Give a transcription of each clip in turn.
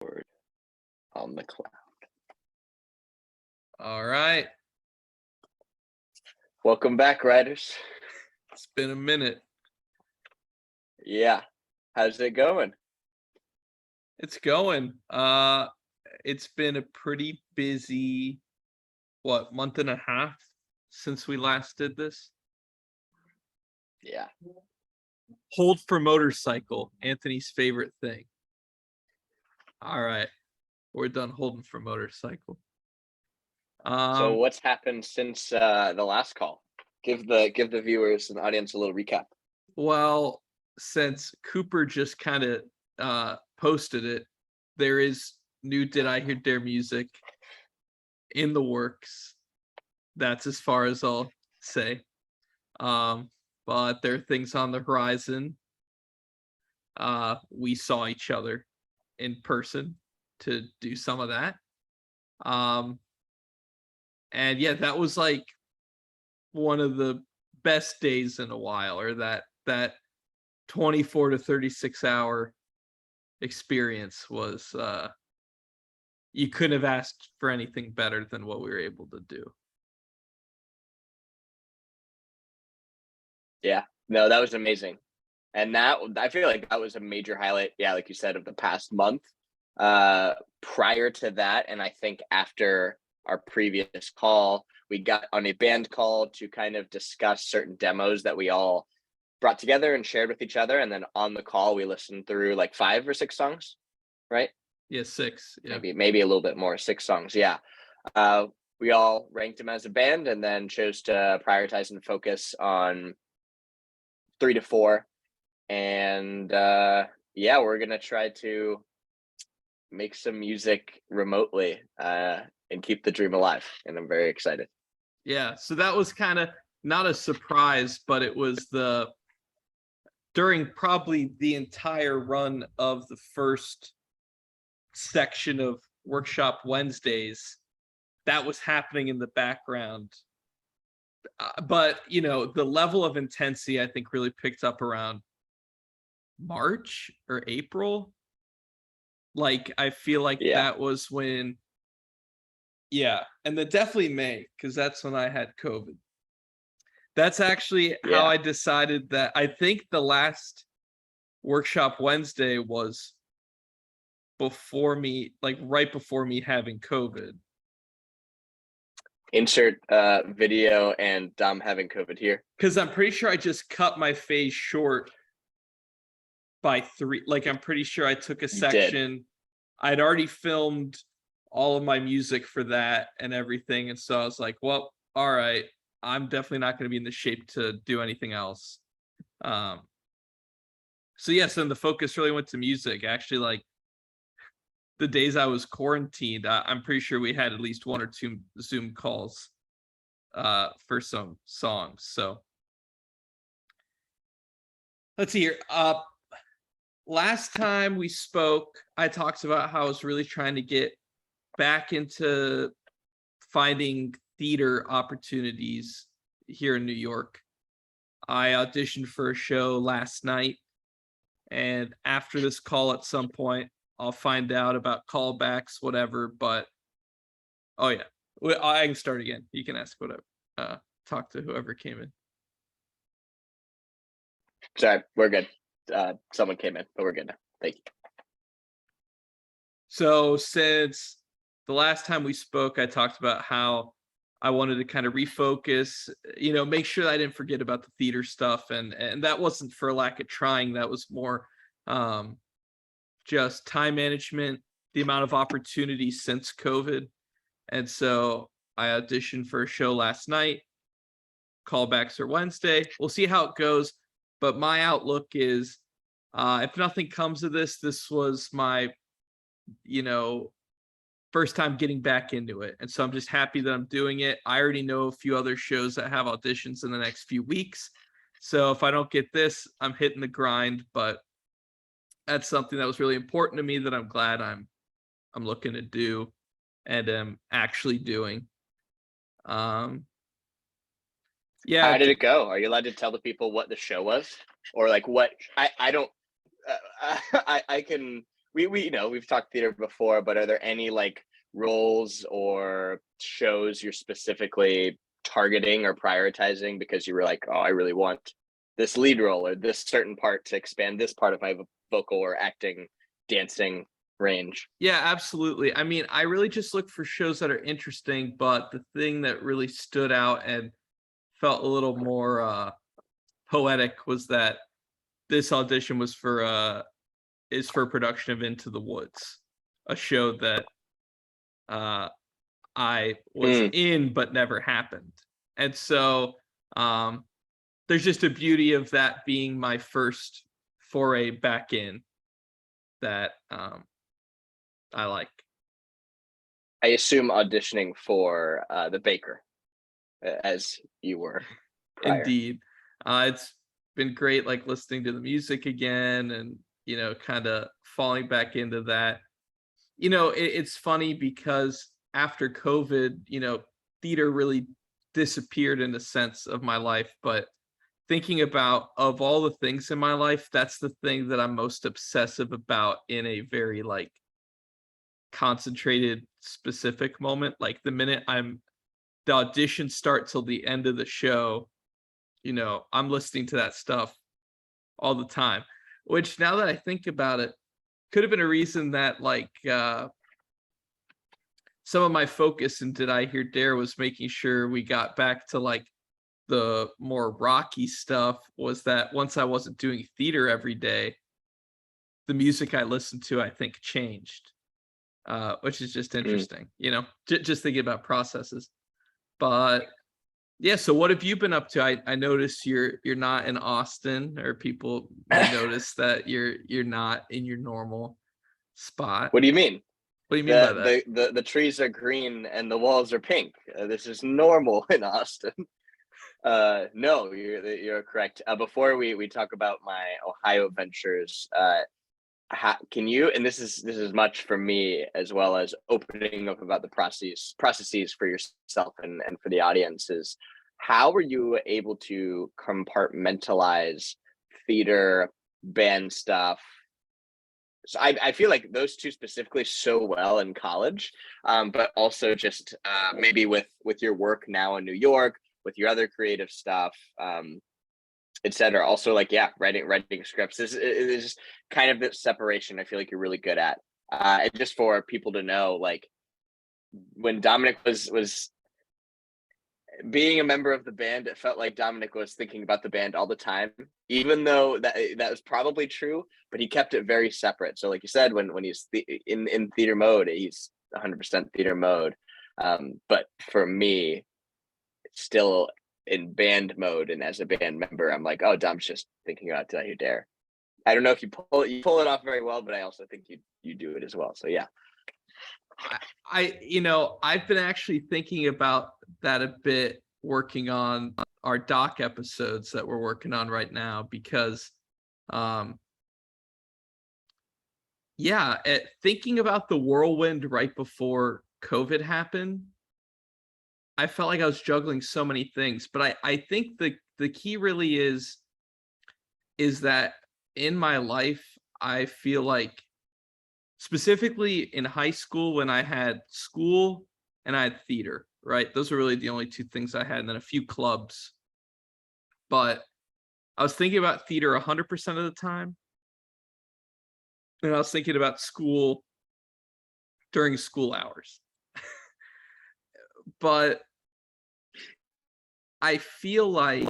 On the cloud. All right. Welcome back, riders. It's been a minute. Yeah. How's it going? It's going. It's been a pretty busy, month and a half since we last did this. Yeah. Hold for motorcycle, Anthony's favorite thing. All right. We're done holding for motorcycle. So what's happened since the last call? Give the viewers and audience a little recap. Well, since Cooper just kind of posted it, there is new Did I Hear Their Music in the works. That's as far as I'll say. But there are things on the horizon. We saw each other in person to do some of that. And yeah, that was like one of the best days in a while, or that 24 to 36 hour experience was you couldn't have asked for anything better than what we were able to do. Yeah, no, that was amazing. And that, I feel like that was a major highlight, yeah, like you said, of the past month. Prior to that, and I think after our previous call, we got on a band call to kind of discuss certain demos that we all brought together and shared with each other. And then on the call, we listened through like 5 or 6 songs, right? Yeah, 6. Yeah. Maybe a little bit more, 6 songs. Yeah. We all ranked them as a band and then chose to prioritize and focus on 3 to 4. And yeah, we're going to try to make some music remotely and keep the dream alive. And I'm very excited. Yeah. So that was kind of not a surprise, but it was during probably the entire run of the first section of Workshop Wednesdays, that was happening in the background. But, you know, the level of intensity, I think, really picked up around March or April. Like, I feel like that was when, and then definitely May, because that's when I had COVID. That's actually how I decided that. I think the last Workshop Wednesday was before me, like right before me having COVID. Insert video and Dom having COVID here. Because I'm pretty sure I just cut my phase short by 3. Like, I'm pretty sure I took a section. I'd already filmed all of my music for that and everything. And so I was like, well, all right, I'm definitely not going to be in the shape to do anything else. So yes, then the focus really went to music. Actually, like the days I was quarantined, I'm pretty sure we had at least 1 or 2 Zoom calls for some songs. So let's see here. Last time we spoke, I talked about how I was really trying to get back into finding theater opportunities here in New York. I auditioned for a show last night, and after this call at some point, I'll find out about callbacks, whatever. But oh yeah, I can start again. You can ask whatever. Talk to whoever came in. Sorry, we're good. Someone came in, but we're good now. Thank you. So since the last time we spoke, I talked about how I wanted to kind of refocus, you know, make sure that I didn't forget about the theater stuff. And that wasn't for lack of trying. That was more just time management, the amount of opportunities since COVID. And so I auditioned for a show last night. Callbacks are Wednesday. We'll see how it goes. But my outlook is, if nothing comes of this, this was my, you know, first time getting back into it. And so I'm just happy that I'm doing it. I already know a few other shows that have auditions in the next few weeks. So if I don't get this, I'm hitting the grind. But that's something that was really important to me that I'm glad I'm looking to do and am actually doing. Yeah. How did it go? Are you allowed to tell the people what the show was, or like what? I don't. I can we've talked theater before, but are there any like roles or shows you're specifically targeting or prioritizing because you were like, oh, I really want this lead role or this certain part to expand this part of my vocal or acting, dancing range? Yeah, absolutely. I mean, I really just look for shows that are interesting, but the thing that really stood out and felt a little more poetic was that this audition was for is for production of Into the Woods, a show that I was Mm, in but never happened. And so um there's just a beauty of that being my first foray back in that I like. I assume auditioning for the baker as you were prior. Indeed. It's been great like listening to the music again and kind of falling back into that. It's funny because after COVID, theater really disappeared in a sense of my life, but thinking about of all the things in my life, that's the thing that I'm most obsessive about in a very like concentrated specific moment. Like the minute the audition start till the end of the show, I'm listening to that stuff all the time, which now that I think about it, could have been a reason that like some of my focus in Did I Hear Dare was making sure we got back to like the more rocky stuff. Was that once I wasn't doing theater every day, the music I listened to, I think, changed, which is just Mm. interesting, just thinking about processes. But yeah, so what have you been up to? I notice you're not in Austin, or people may notice that you're not in your normal spot. What do you mean? What do you mean by The, that? the trees are green and the walls are pink. This is normal in Austin. No, you're correct. Before we talk about my Ohio ventures, can you, and this is much for me as well as opening up about the processes for yourself and for the audiences, how were you able to compartmentalize theater, band stuff? So I feel like those two specifically so well in college, but also just maybe with your work now in New York, with your other creative stuff, etc. Also, like, yeah, writing scripts is kind of the separation I feel like you're really good at. And just for people to know, like when Dominic was being a member of the band, it felt like Dominic was thinking about the band all the time, even though that was probably true, but he kept it very separate. So like you said, when he's in theater mode, he's 100% theater mode. But for me, it's still in band mode, and as a band member, I'm like, oh, Dom's just thinking about Did I Hear Dare. I don't know if you pull it off very well, but I also think you do it as well. So yeah. I've been actually thinking about that a bit, working on our doc episodes that we're working on right now, because thinking about the whirlwind right before COVID happened, I felt like I was juggling so many things. But I think the key really is that in my life, I feel like, specifically in high school, when I had school and I had theater, right? Those were really the only two things I had, and then a few clubs. But I was thinking about theater 100% of the time, and I was thinking about school during school hours. But I feel like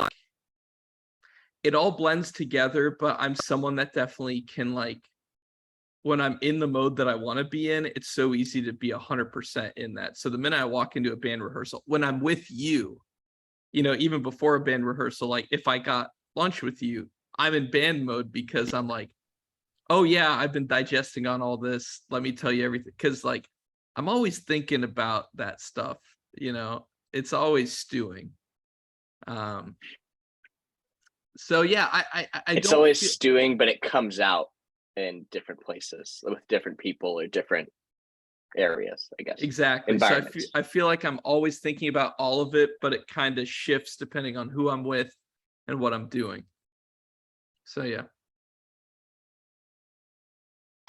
it all blends together, but I'm someone that definitely can, like, when I'm in the mode that I want to be in, it's so easy to be 100% in that. So the minute I walk into a band rehearsal, when I'm with you, even before a band rehearsal, like if I got lunch with you, I'm in band mode, because I'm like, oh yeah, I've been digesting on all this. Let me tell you everything. Cause like, I'm always thinking about that stuff, it's always stewing. So yeah, I It's don't always feel stewing, but it comes out in different places with different people or different areas, I guess, exactly. So environments. I feel like I'm always thinking about all of it, but it kind of shifts depending on who I'm with and what I'm doing. So yeah.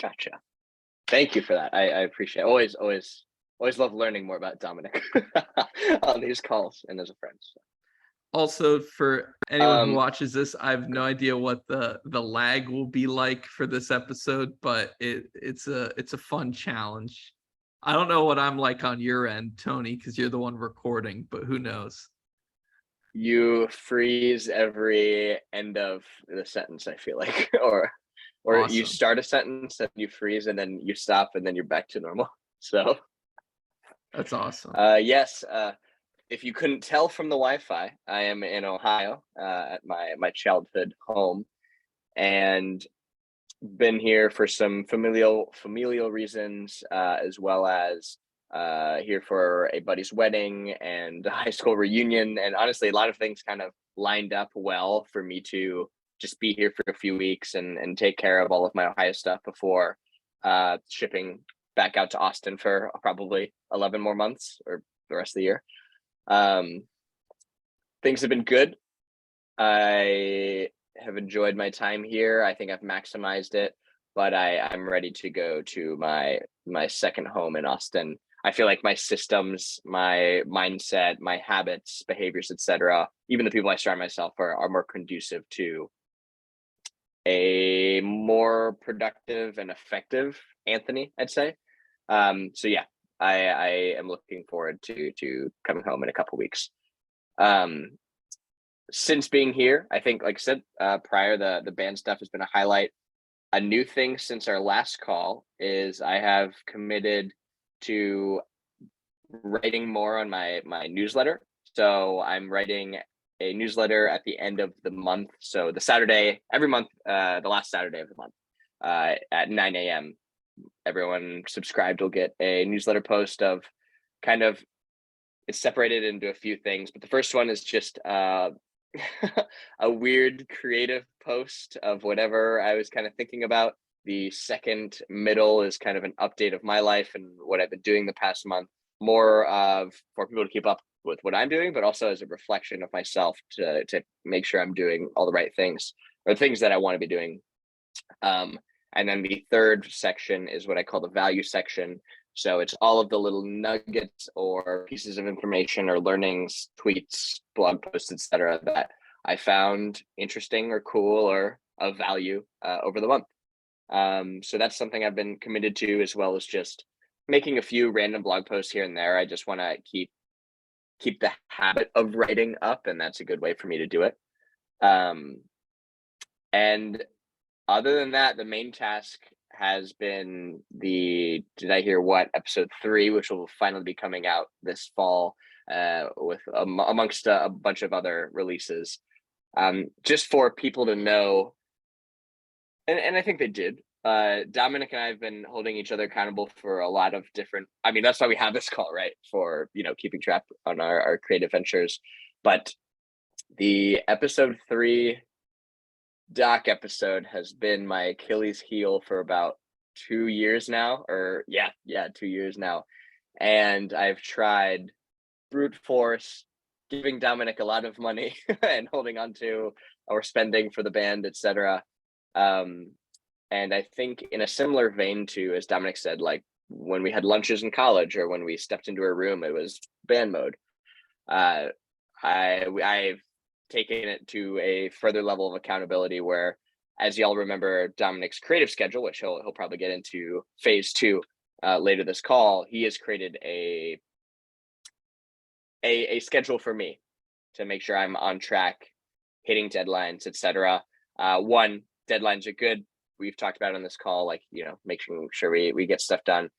Gotcha. Thank you for that. I appreciate it. Always love learning more about Dominic on these calls and as a friend. So. Also, for anyone who Um, watches this, I have no idea what the lag will be like for this episode, but it's a fun challenge. I don't know what I'm like on your end, Tony, because you're the one recording, but who knows? you freeze every end of the sentence, I feel like, or you Awesome. start a sentence and you freeze and then you stop and then you're back to normal. So, That's awesome. yes, if you couldn't tell from the Wi-Fi, I am in Ohio at my childhood home, and been here for some familial reasons, as well as here for a buddy's wedding and a high school reunion. And honestly, a lot of things kind of lined up well for me to just be here for a few weeks and take care of all of my Ohio stuff before shipping back out to Austin for probably 11 more months or the rest of the year. Things have been good. I have enjoyed my time here. I think I've maximized it, but I'm ready to go to my second home in Austin. I feel like my systems, my mindset, my habits, behaviors, etc., even the people I surround myself are more conducive to a more productive and effective Anthony, I'd say. So yeah, I am looking forward to coming home in a couple weeks. Since being here, I think, like I said prior, the band stuff has been a highlight. A new thing since our last call is I have committed to writing more on my newsletter. So I'm writing a newsletter at the end of the month. So the Saturday every month, the last Saturday of the month, at 9 a.m. Everyone subscribed will get a newsletter post of kind of, it's separated into a few things, but the first one is just a weird creative post of whatever I was kind of thinking about. The second middle is kind of an update of my life and what I've been doing the past month, more of for people to keep up with what I'm doing, but also as a reflection of myself to make sure I'm doing all the right things or things that I want to be doing. And then the third section is what I call the value section. So it's all of the little nuggets or pieces of information or learnings, tweets, blog posts, etc., that I found interesting or cool or of value over the month. So that's something I've been committed to, as well as just making a few random blog posts here and there. I just want to keep the habit of writing up, and that's a good way for me to do it. And other than that, the main task has been the Did I Hear What episode 3, which will finally be coming out this fall, with amongst a bunch of other releases. Just for people to know, and I think they did. Dominic and I have been holding each other accountable for a lot of different. I mean, that's why we have this call, right? For keeping track on our creative ventures. But the episode 3 doc episode has been my Achilles heel for about 2 years now, or yeah, 2 years now. And I've tried brute force giving Dominic a lot of money and holding on to or spending for the band, etc. And I think in a similar vein to, as Dominic said, like when we had lunches in college or when we stepped into a room, it was band mode. I've taken it to a further level of accountability where, as y'all remember, Dominic's creative schedule, which he'll probably get into phase 2 later this call, he has created a schedule for me to make sure I'm on track, hitting deadlines, etc. One, deadlines are good. We've talked about on this call, like, making sure we get stuff done.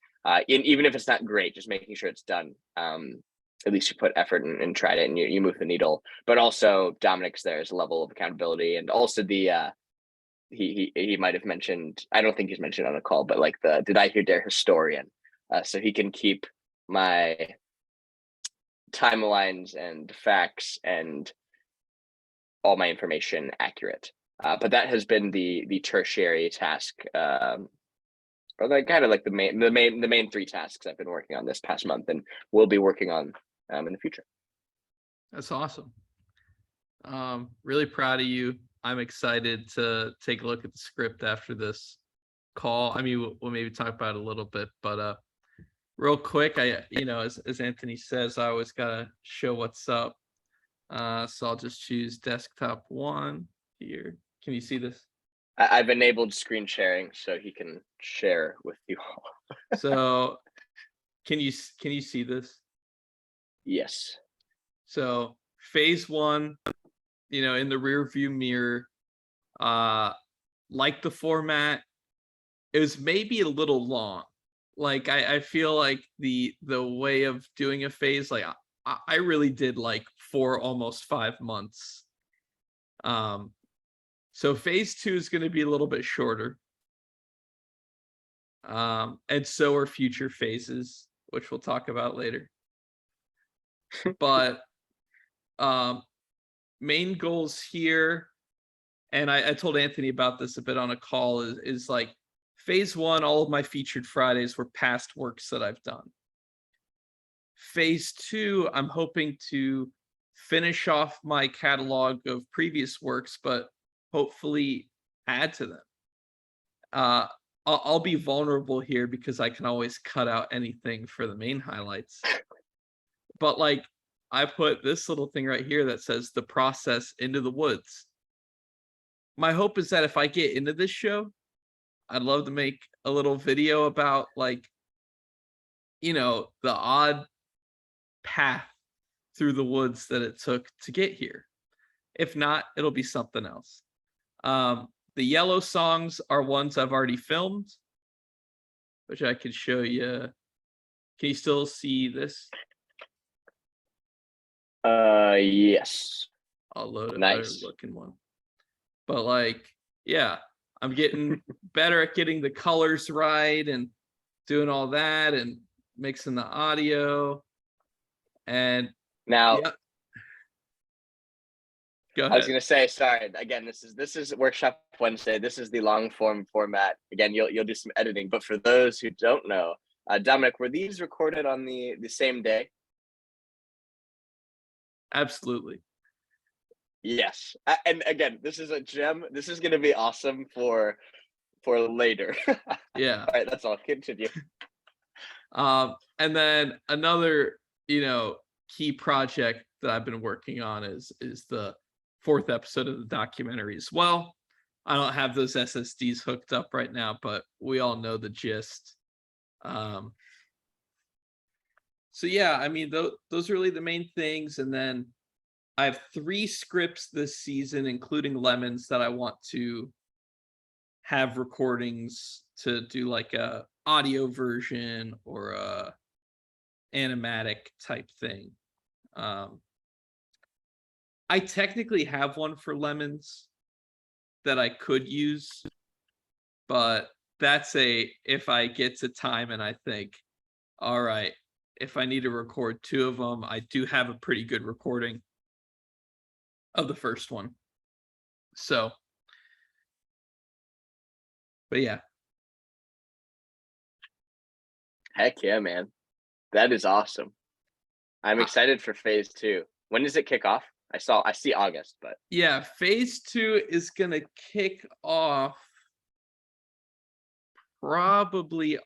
Even if it's not great, just making sure it's done. At least you put effort and tried it and you move the needle. But also Dominic's there as a level of accountability, and also the he might have mentioned, I don't think he's mentioned on a call, but like the Did I Hear Dare historian, so he can keep my timelines and facts and all my information accurate. But that has been the tertiary task, or like kind of like the main 3 tasks I've been working on this past month and will be working on in the future. That's awesome. Really proud of you. I'm excited to take a look at the script after this call. I mean, we'll maybe talk about it a little bit, but real quick, as Anthony says, I always gotta show what's up. So I'll just choose desktop 1 here. Can you see this? I've enabled screen sharing so he can share with you all. So can you see this? Yes. So phase 1, in the rear view mirror, like the format, it was maybe a little long. Like I feel like the way of doing a phase, like I really did like 4, almost 5 months. So phase 2 is going to be a little bit shorter. And so are future phases, which we'll talk about later. But main goals here, and I told Anthony about this a bit on a call, is like phase 1, all of my featured Fridays were past works that I've done. Phase 2, I'm hoping to finish off my catalog of previous works, but hopefully add to them. I'll be vulnerable here because I can always cut out anything for the main highlights. But like, I put this little thing right here that says the process into the woods. My hope is that if I get into this show, I'd love to make a little video about like, the odd path through the woods that it took to get here. If not, it'll be something else. The yellow songs are ones I've already filmed, which I could show you. Can you still see this? Yes. I'll load a Nice. better looking one. But like, yeah, I'm getting better at getting the colors right and doing all that and mixing the audio. And now, yeah. Go ahead. I was going to say, sorry. Again, this is Workshop Wednesday. This is the long form format. Again, you'll do some editing. But for those who don't know, Dominic, were these recorded on the same day? Absolutely. Yes. And again, this is a gem. This is going to be awesome for later. Yeah. All right, that's all. Continue. And then another, key project that I've been working on is the 4th episode of the documentary as well. I don't have those SSDs hooked up right now, but we all know the gist. So yeah, I mean, those are really the main things. And then I have 3 scripts this season, including Lemons, that I want to have recordings to do like a audio version or a animatic type thing. I technically have one for Lemons that I could use, but that's if I get to time and I think, all right, if I need to record 2 of them, I do have a pretty good recording of the first one. So, but yeah. Heck yeah, man. That is awesome. I'm excited for phase 2. When does it kick off? I see August, but yeah, phase 2 is gonna kick off probably,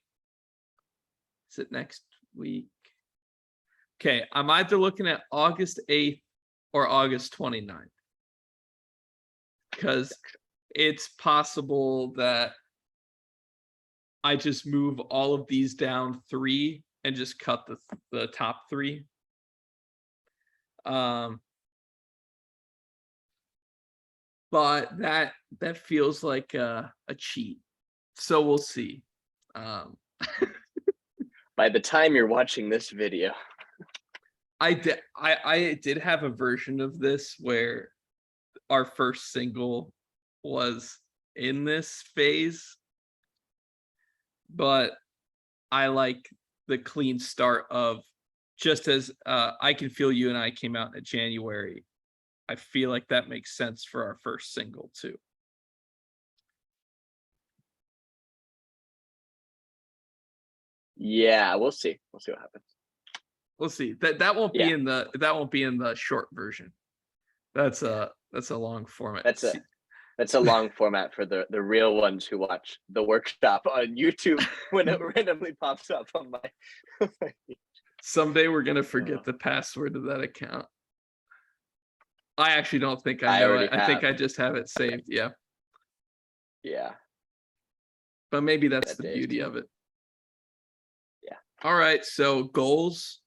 is it next week? Okay, I'm either looking at August 8th or August 29th. Because it's possible that I just move all of these down 3 and just cut the top 3. But that feels like a cheat. So we'll see. by the time you're watching this video, I did have a version of this where our first single was in this phase, but I like the clean start of just as I Can Feel You and I came out in January. I feel like that makes sense for our first single too. yeah, we'll see. We'll see what happens. We'll see. That won't be in the short version. That's a long format. That's a long format for the real ones who watch the workshop on YouTube when it randomly pops up on my. Someday we're gonna forget the password to that account. I actually don't think I I know already it. I think have. I just have it saved. Yeah. Yeah, But maybe that's that the day. beauty of it. Yeah. All right. So goals.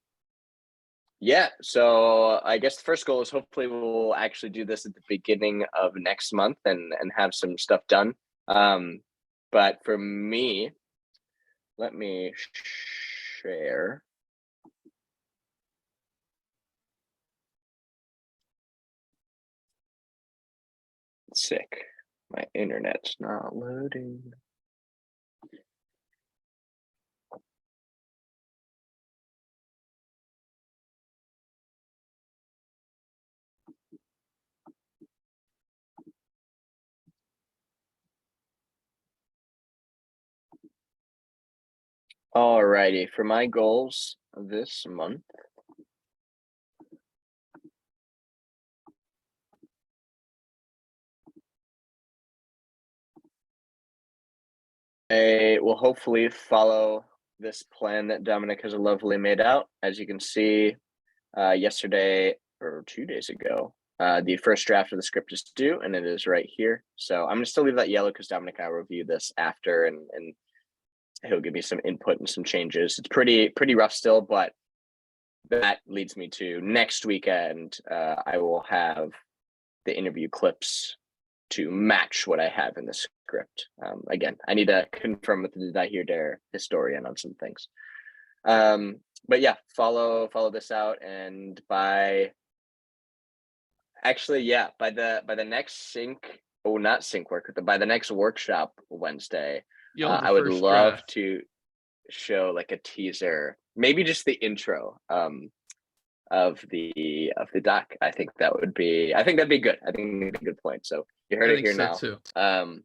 Yeah. So I guess the first goal is hopefully we'll actually do this at the beginning of next month and have some stuff done. But for me, let me share. Sick. My internet's not loading. Alrighty, for my goals this month, I will hopefully follow this plan that Dominic has lovely made out. As you can see, yesterday or 2 days ago, the first draft of the script is due, and it is right here. So I'm gonna still leave that yellow because Dominic and I will review this after, and he'll give me some input and some changes. It's pretty rough still, but that leads me to next weekend. I will have the interview clips to match what I have in the script. Again, I need to confirm with the I Hear Dare historian on some things. But yeah, follow this out, and by the next sync, not sync work, but by the next workshop Wednesday, You'll have the I would first love draft. to show like a teaser, maybe just the intro of the doc. I think that'd be good. I think it'd be a good point. So you heard I it think here so now. too.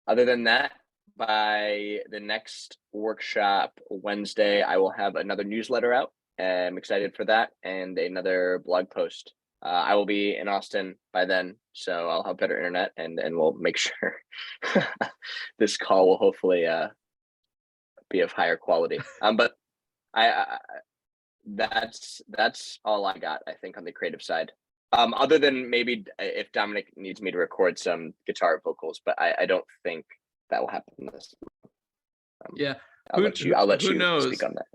Other than that, by the next workshop Wednesday, I will have another newsletter out. I'm excited for that, and another blog post. I will be in Austin by then, so I'll have better internet, and we'll make sure this call will hopefully be of higher quality. But I that's all I got, I think, on the creative side. Other than maybe if Dominic needs me to record some guitar vocals, but I don't think that will happen this. Yeah. I'll let you knows? speak on that.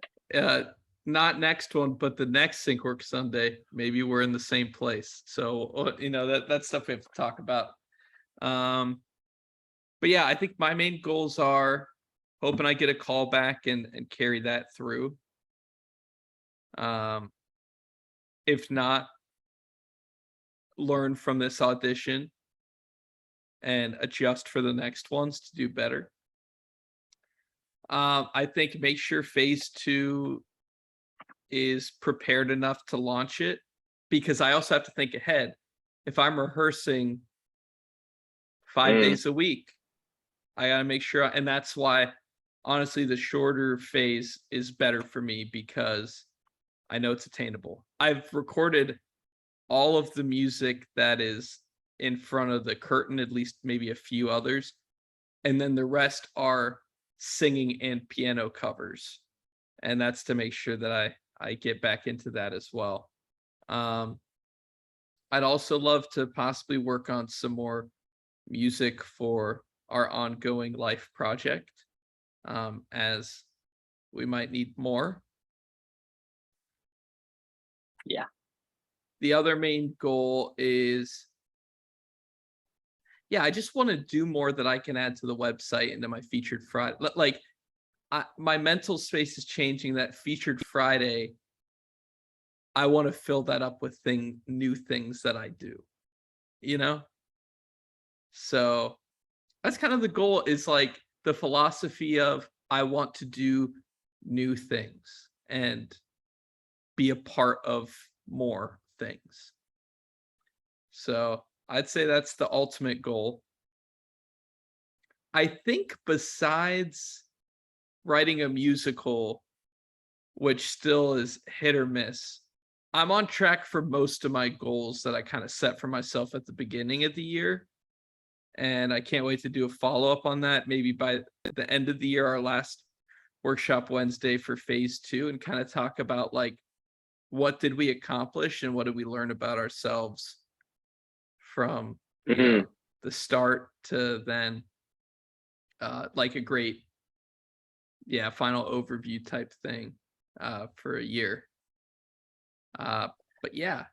Not next one, but the next Sync Work Sunday. Maybe we're in the same place. So that's stuff we have to talk about. But yeah, I think my main goals are hoping I get a call back and carry that through. If not, learn from this audition and adjust for the next ones to do better. I think make sure phase 2 is prepared enough to launch it, because I also have to think ahead. If I'm rehearsing 5 days a week, I gotta make sure, and that's why honestly the shorter phase is better for me, because I know it's attainable. I've recorded all of the music that is in front of the curtain, at least maybe a few others, and then the rest are singing and piano covers, and that's to make sure that I get back into that as well. I'd also love to possibly work on some more music for our ongoing life project, as we might need more. Yeah. The other main goal is, I just want to do more that I can add to the website and to my featured Friday. Like, my mental space is changing. That featured Friday, I want to fill that up with new things that I do, So that's kind of the goal, is like the philosophy of I want to do new things and be a part of more things. So I'd say that's the ultimate goal. I think besides writing a musical, which still is hit or miss, I'm on track for most of my goals that I kind of set for myself at the beginning of the year. And I can't wait to do a follow-up on that. Maybe by the end of the year, our last workshop Wednesday for phase 2, and kind of talk about like, what did we accomplish and what did we learn about ourselves from the start to then, like a great, final overview type thing for a year. But yeah.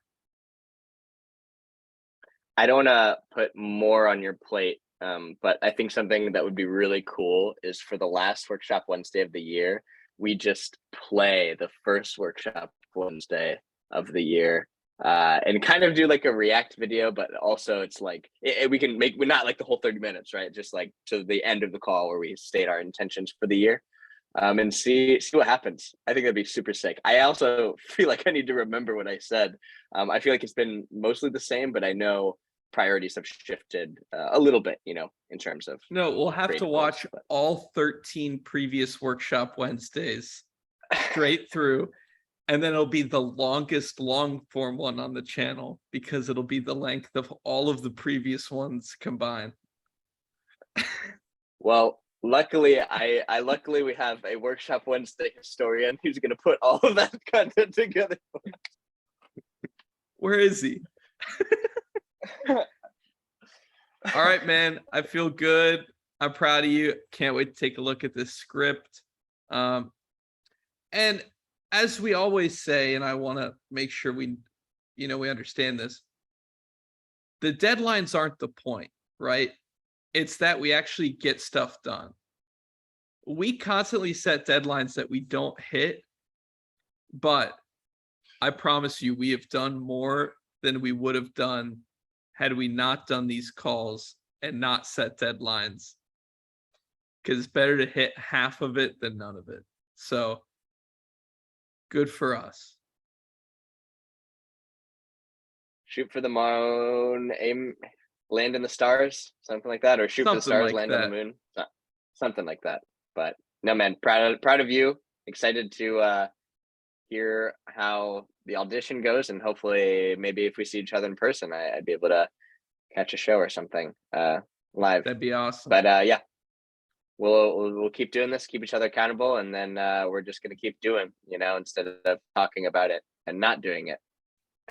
I don't want to put more on your plate, but I think something that would be really cool is for the last workshop Wednesday of the year, we just play the first workshop Wednesday of the year, and kind of do like a react video, but also it's like we can make, we're not like the whole 30 minutes, right? Just like to the end of the call where we state our intentions for the year, and see what happens. I think that'd be super sick. I also feel like I need to remember what I said. I feel like it's been mostly the same, but I know priorities have shifted a little bit, in terms of. No, we'll have to creative watch goals, but all 13 previous workshop Wednesdays straight through, and then it'll be the longest long form one on the channel because it'll be the length of all of the previous ones combined. Well, luckily we have a workshop Wednesday historian who's going to put all of that content together. Where is he? All right, man. I feel good. I'm proud of you. Can't wait to take a look at this script. And as we always say, and I want to make sure we understand this, the deadlines aren't the point, right? It's that we actually get stuff done. We constantly set deadlines that we don't hit, but I promise you, we have done more than we would have done had we not done these calls and not set deadlines. Because it's better to hit half of it than none of it. So good for us. Shoot for the moon, aim, land in the stars, something like that, or shoot for the stars, like land that. on the moon, something like that. But no, man, proud of you. Excited to hear how the audition goes, and hopefully, maybe if we see each other in person, I'd be able to catch a show or something live. That'd be awesome. But yeah, we'll keep doing this, keep each other accountable, and then we're just gonna keep doing, instead of talking about it and not doing it.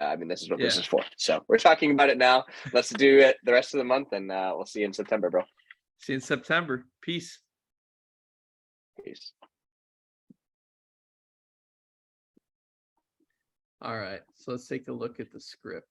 I mean, this is what this is for. So we're talking about it now. Let's do it the rest of the month, and we'll see you in September, bro. See you in September. Peace. Peace. All right, so let's take a look at the script.